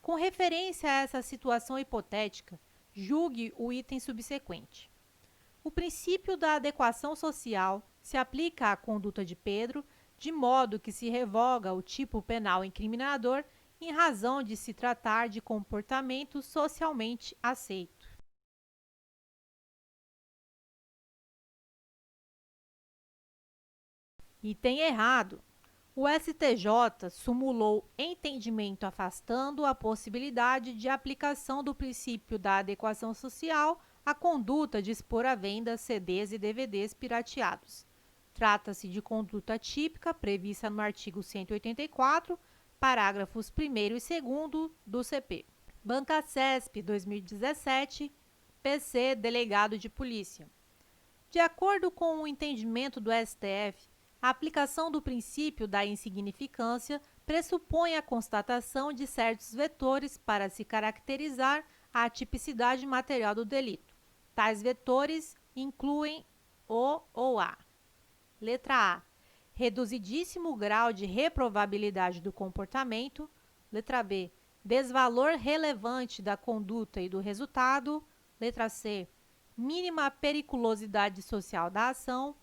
Com referência a essa situação hipotética, julgue o item subsequente. O princípio da adequação social se aplica à conduta de Pedro, de modo que se revoga o tipo penal incriminador em razão de se tratar de comportamento socialmente aceito. Item errado. O STJ sumulou entendimento afastando a possibilidade de aplicação do princípio da adequação social à conduta de expor à venda CDs e DVDs pirateados. Trata-se de conduta típica prevista no artigo 184, parágrafos 1º e 2º do CP. Bancacesp 2017, PC Delegado de Polícia. De acordo com o entendimento do STF, a aplicação do princípio da insignificância pressupõe a constatação de certos vetores para se caracterizar a atipicidade material do delito. Tais vetores incluem o ou a. Letra A. Reduzidíssimo grau de reprovabilidade do comportamento. Letra B. Desvalor relevante da conduta e do resultado. Letra C. Mínima periculosidade social da ação.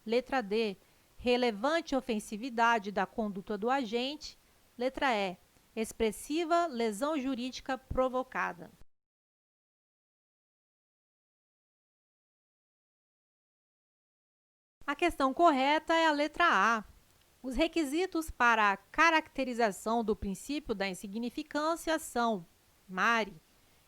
Letra D. Relevante ofensividade da conduta do agente. Letra E. Expressiva lesão jurídica provocada. A questão correta é a letra A. Os requisitos para a caracterização do princípio da insignificância são Mari,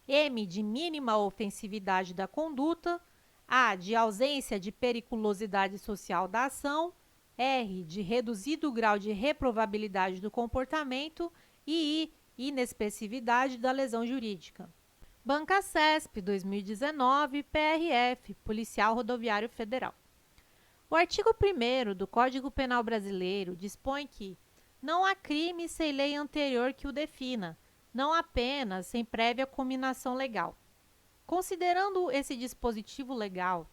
M de mínima ofensividade da conduta, A de ausência de periculosidade social da ação, R, de reduzido grau de reprovabilidade do comportamento e I, inexpressividade da lesão jurídica. Bancasesp 2019, PRF, Policial Rodoviário Federal. O artigo 1º do Código Penal Brasileiro dispõe que não há crime sem lei anterior que o defina, não há pena sem prévia cominação legal. Considerando esse dispositivo legal,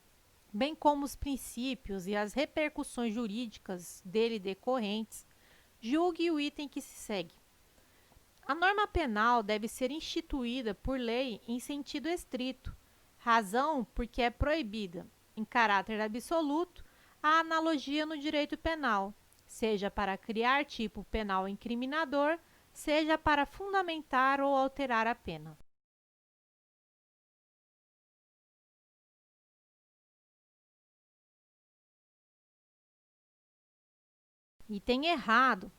bem como os princípios e as repercussões jurídicas dele decorrentes, julgue o item que se segue. A norma penal deve ser instituída por lei em sentido estrito, razão porque é proibida, em caráter absoluto, a analogia no direito penal, seja para criar tipo penal incriminador, seja para fundamentar ou alterar a pena. Item errado.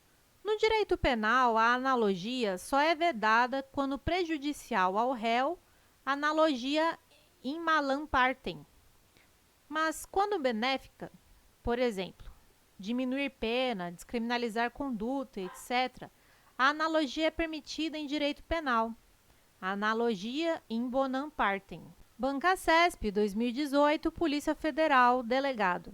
No direito penal, a analogia só é vedada quando prejudicial ao réu, analogia in malam partem. Mas quando benéfica, por exemplo, diminuir pena, descriminalizar conduta, etc., a analogia é permitida em direito penal. Analogia in bonam partem. Bancasesp 2018, Polícia Federal, Delegado.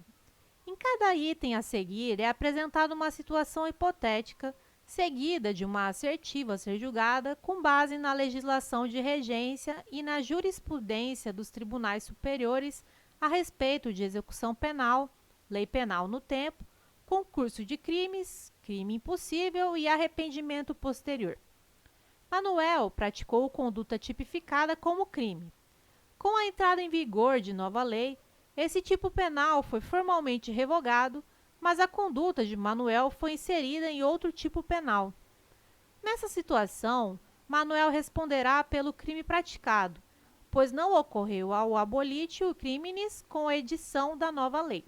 Em cada item a seguir é apresentada uma situação hipotética, seguida de uma assertiva a ser julgada com base na legislação de regência e na jurisprudência dos tribunais superiores a respeito de execução penal, lei penal no tempo, concurso de crimes, crime impossível e arrependimento posterior. Manuel praticou conduta tipificada como crime. Com a entrada em vigor de nova lei, esse tipo penal foi formalmente revogado, mas a conduta de Manuel foi inserida em outro tipo penal. Nessa situação, Manuel responderá pelo crime praticado, pois não ocorreu ao abolitio criminis com a edição da nova lei.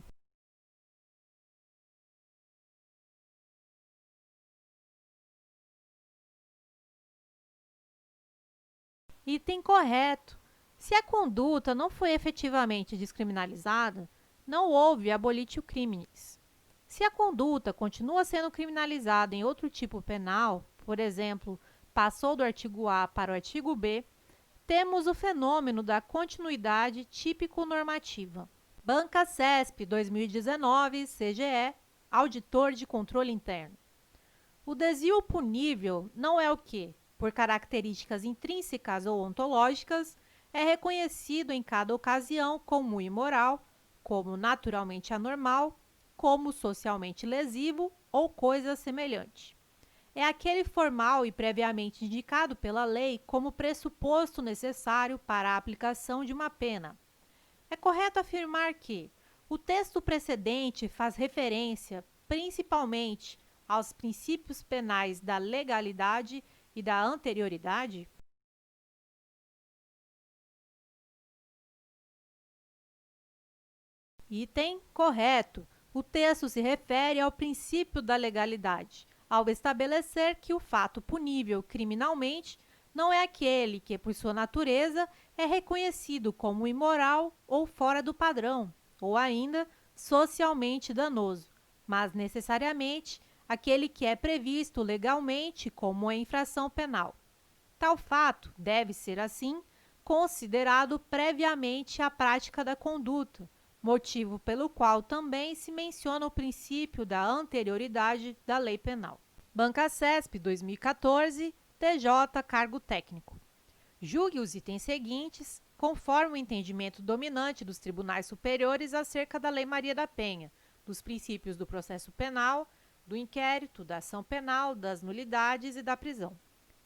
Item correto. Se a conduta não foi efetivamente descriminalizada, não houve abolitio criminis. Se a conduta continua sendo criminalizada em outro tipo penal, por exemplo, passou do artigo A para o artigo B, temos o fenômeno da continuidade típico-normativa. Bancasesp 2019, CGE, Auditor de Controle Interno. O desvio punível não é o que, por características intrínsecas ou ontológicas, é reconhecido em cada ocasião como imoral, como naturalmente anormal, como socialmente lesivo ou coisa semelhante. É aquele formal e previamente indicado pela lei como pressuposto necessário para a aplicação de uma pena. É correto afirmar que o texto precedente faz referência, principalmente, aos princípios penais da legalidade e da anterioridade? Item correto. O texto se refere ao princípio da legalidade, ao estabelecer que o fato punível criminalmente não é aquele que, por sua natureza, é reconhecido como imoral ou fora do padrão, ou ainda socialmente danoso, mas necessariamente aquele que é previsto legalmente como a infração penal. Tal fato deve ser, assim, considerado previamente à prática da conduta, motivo pelo qual também se menciona o princípio da anterioridade da lei penal. Bancasesp 2014, TJ, cargo técnico. Julgue os itens seguintes, conforme o entendimento dominante dos tribunais superiores acerca da Lei Maria da Penha, dos princípios do processo penal, do inquérito, da ação penal, das nulidades e da prisão.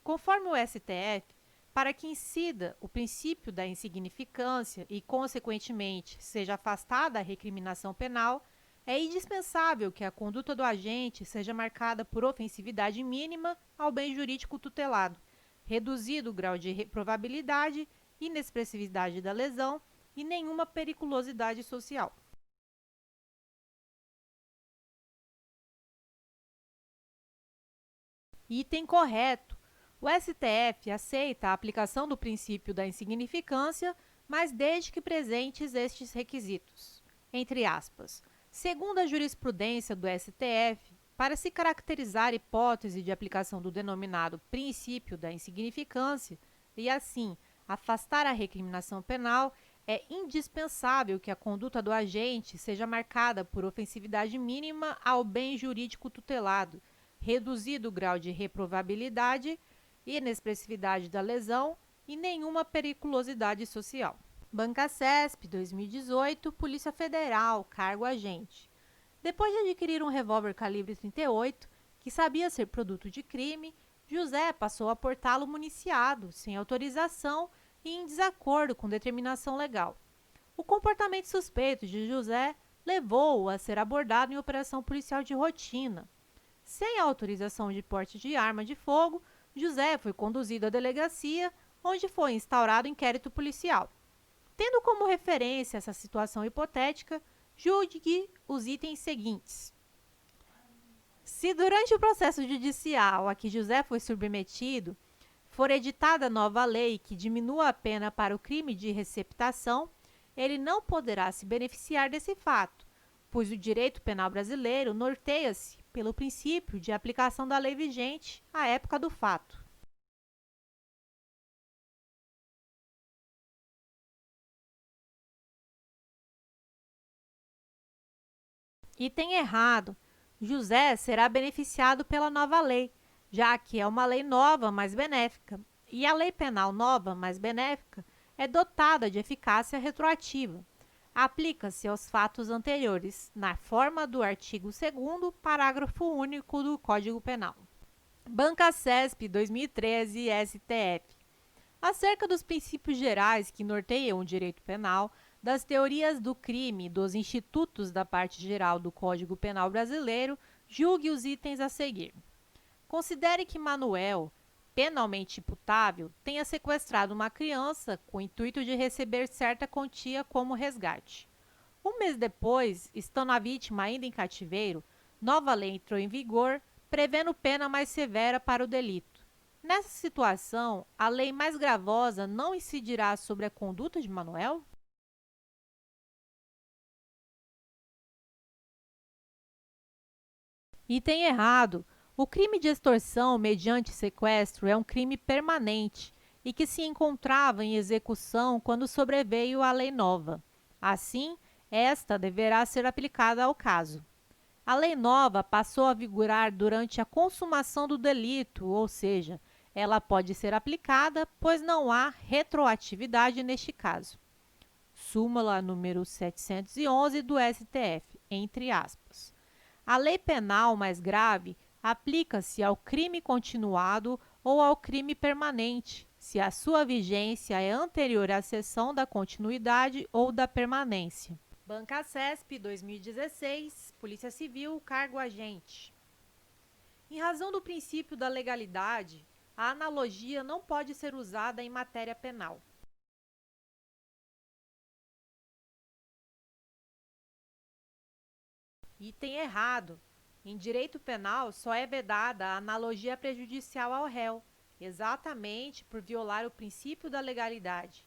Conforme o STF, para que incida o princípio da insignificância e, consequentemente, seja afastada a recriminação penal, é indispensável que a conduta do agente seja marcada por ofensividade mínima ao bem jurídico tutelado, reduzido o grau de reprovabilidade, inexpressividade da lesão e nenhuma periculosidade social. Item correto. O STF aceita a aplicação do princípio da insignificância, mas desde que presentes estes requisitos. Entre aspas, Segundo a jurisprudência do STF, para se caracterizar a hipótese de aplicação do denominado princípio da insignificância e, assim, afastar a recriminação penal, é indispensável que a conduta do agente seja marcada por ofensividade mínima ao bem jurídico tutelado, reduzido o grau de reprovabilidade, inexpressividade da lesão e nenhuma periculosidade social. Bancacesp, 2018, Polícia Federal, cargo agente. Depois de adquirir um revólver calibre 38, que sabia ser produto de crime, José passou a portá-lo municiado, sem autorização e em desacordo com determinação legal. O comportamento suspeito de José levou-o a ser abordado em operação policial de rotina. Sem autorização de porte de arma de fogo, José foi conduzido à delegacia, onde foi instaurado inquérito policial. Tendo como referência essa situação hipotética, julgue os itens seguintes. Se durante o processo judicial a que José foi submetido for editada nova lei que diminua a pena para o crime de receptação, ele não poderá se beneficiar desse fato, pois o direito penal brasileiro norteia-se pelo princípio de aplicação da lei vigente à época do fato. Item errado. José será beneficiado pela nova lei, já que é uma lei nova, mais benéfica, e a lei penal nova, mais benéfica, é dotada de eficácia retroativa. Aplica-se aos fatos anteriores, na forma do artigo 2º, parágrafo único do Código Penal. Bancacesp, 2013, STF. Acerca dos princípios gerais que norteiam o direito penal, das teorias do crime e dos institutos da parte geral do Código Penal brasileiro, julgue os itens a seguir. Considere que Manuel, penalmente imputável, tenha sequestrado uma criança com o intuito de receber certa quantia como resgate. Um mês depois, estando a vítima ainda em cativeiro, nova lei entrou em vigor, prevendo pena mais severa para o delito. Nessa situação, a lei mais gravosa não incidirá sobre a conduta de Manuel? Item errado. O crime de extorsão mediante sequestro é um crime permanente e que se encontrava em execução quando sobreveio a lei nova. Assim, esta deverá ser aplicada ao caso. A lei nova passou a vigorar durante a consumação do delito, ou seja, ela pode ser aplicada, pois não há retroatividade neste caso. Súmula número 711 do STF, entre aspas. A lei penal mais grave aplica-se ao crime continuado ou ao crime permanente, se a sua vigência é anterior à cessão da continuidade ou da permanência. Bancacesp, 2016, Polícia Civil, cargo agente. Em razão do princípio da legalidade, a analogia não pode ser usada em matéria penal. Item errado. Em direito penal, só é vedada a analogia prejudicial ao réu, exatamente por violar o princípio da legalidade.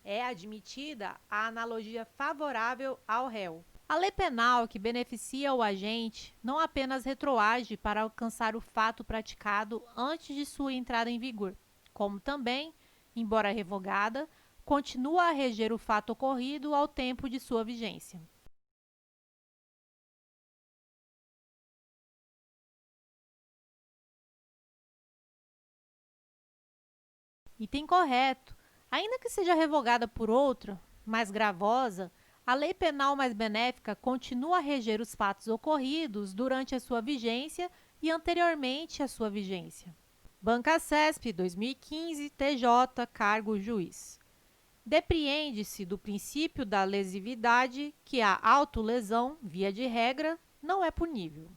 É admitida a analogia favorável ao réu. A lei penal que beneficia o agente não apenas retroage para alcançar o fato praticado antes de sua entrada em vigor, como também, embora revogada, continua a reger o fato ocorrido ao tempo de sua vigência. Item correto. Ainda que seja revogada por outra, mais gravosa, a lei penal mais benéfica continua a reger os fatos ocorridos durante a sua vigência e anteriormente à sua vigência. Bancacesp, 2015, TJ, cargo juiz. Depreende-se do princípio da lesividade que a autolesão, via de regra, não é punível.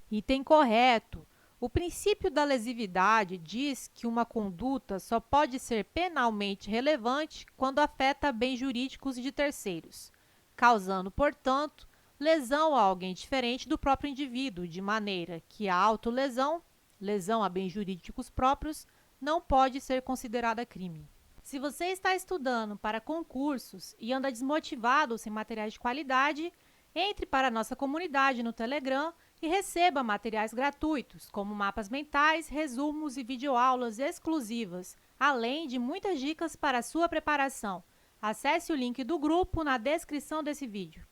Item correto. O princípio da lesividade diz que uma conduta só pode ser penalmente relevante quando afeta bens jurídicos de terceiros, causando, portanto, lesão a alguém diferente do próprio indivíduo, de maneira que a autolesão, lesão a bens jurídicos próprios, não pode ser considerada crime. Se você está estudando para concursos e anda desmotivado ou sem materiais de qualidade, entre para a nossa comunidade no Telegram e receba materiais gratuitos, como mapas mentais, resumos e videoaulas exclusivas, além de muitas dicas para a sua preparação. Acesse o link do grupo na descrição desse vídeo.